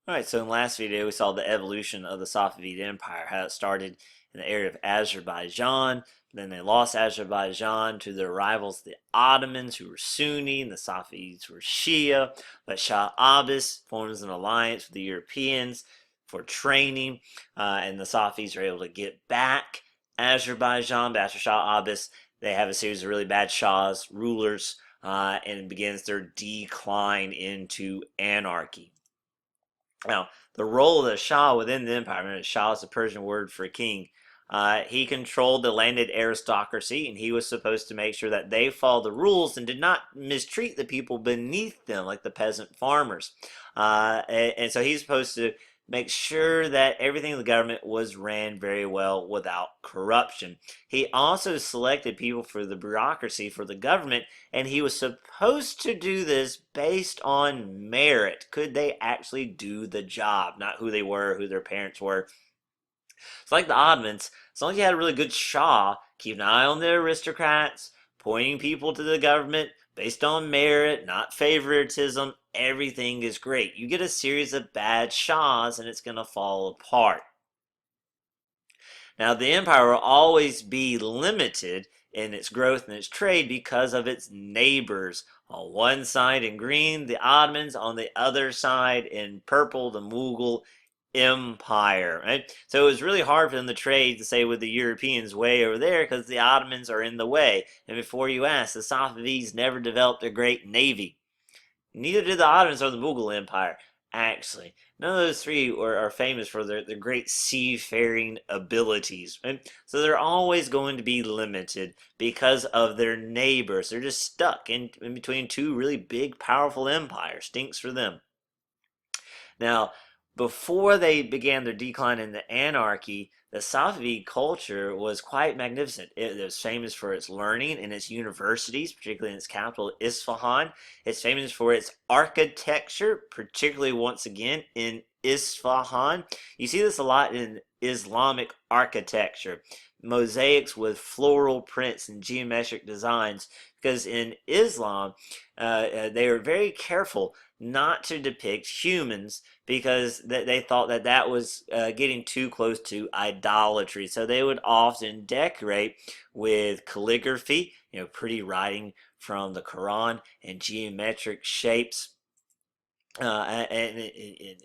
Alright, so in the last video we saw the evolution of the Safavid Empire, how it started in the area of Azerbaijan, then they lost Azerbaijan to their rivals, the Ottomans, who were Sunni, and the Safavids were Shia, but Shah Abbas forms an alliance with the Europeans for training, and the Safavids are able to get back Azerbaijan, but after Shah Abbas, they have a series of really bad Shahs, rulers, and it begins their decline into anarchy. Now, the role of the Shah within the empire, remember, Shah is the Persian word for king. He controlled the landed aristocracy, and he was supposed to make sure that they followed the rules and did not mistreat the people beneath them, like the peasant farmers. And so he's supposed to make sure that everything in the government was ran very well without corruption. He also selected people for the bureaucracy for the government, and he was supposed to do this based on merit. Could they actually do the job? Not who they were, who their parents were. It's like the Ottomans. As long as you had a really good Shah, keep an eye on the aristocrats, pointing people to the government based on merit, not favoritism, everything is great. You get a series of bad Shahs and it's going to fall apart. Now, the empire will always be limited in its growth and its trade because of its neighbors. On one side in green, the Ottomans; on the other side in purple, the Mughal Empire. Right? So it was really hard for them to trade, to say, with the Europeans way over there because the Ottomans are in the way. And before you ask, the Safavids never developed a great navy. Neither did the Ottomans or the Mughal Empire. Actually, none of those three are famous for their great seafaring abilities. Right? So they're always going to be limited because of their neighbors. They're just stuck in between two really big, powerful empires. Stinks for them. Now, before they began their decline into anarchy, the Safavid culture was quite magnificent. It was famous for its learning and its universities, particularly in its capital, Isfahan. It's famous for its architecture, particularly once again in Isfahan. You see this a lot in Islamic architecture. Mosaics with floral prints and geometric designs, because in Islam, they are very careful not to depict humans because they thought that that was getting too close to idolatry. So they would often decorate with calligraphy, pretty writing from the Quran, and geometric shapes. And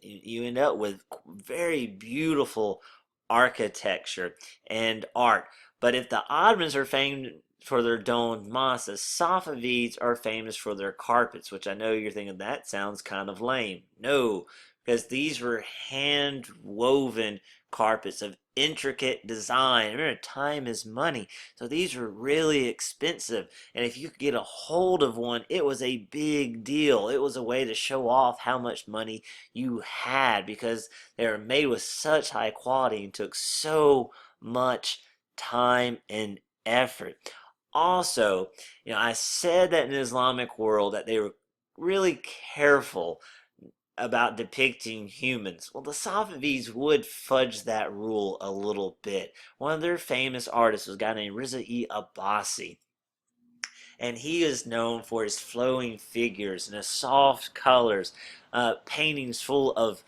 you end up with very beautiful architecture and art. But if the Ottomans are famed for their domed mosques, the Safavids are famous for their carpets, which I know you're thinking that sounds kind of lame. No, because these were hand woven carpets of intricate design. Remember, time is money, so these were really expensive. And if you could get a hold of one, it was a big deal. It was a way to show off how much money you had because they were made with such high quality and took so much time and effort. Also, I said that in the Islamic world that they were really careful about depicting humans. Well, the Safavids would fudge that rule a little bit. One of their famous artists was a guy named Riza-e Abbasi, and he is known for his flowing figures and his soft colors, paintings full of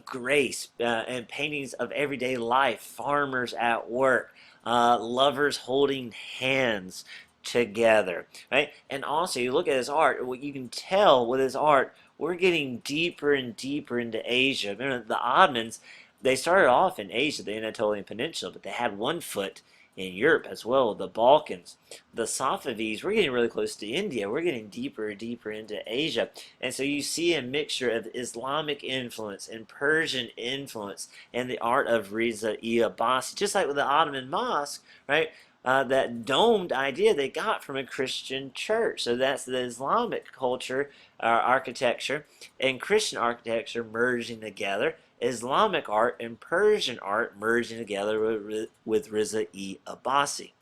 grace, and paintings of everyday life, farmers at work, lovers holding hands together, right? And also, you look at his art, what you can tell with his art, we're getting deeper and deeper into Asia. Remember, the Ottomans, they started off in Asia, the Anatolian Peninsula, but they had one foot in Europe as well, the Balkans. The Safavids, we're getting really close to India. We're getting deeper and deeper into Asia. And so you see a mixture of Islamic influence and Persian influence and the art of Riza-e Abbasi. Just like with the Ottoman mosque, right? That domed idea they got from a Christian church. So that's the Islamic culture, architecture, and Christian architecture merging together. Islamic art and Persian art merging together with Riza-e Abbasi.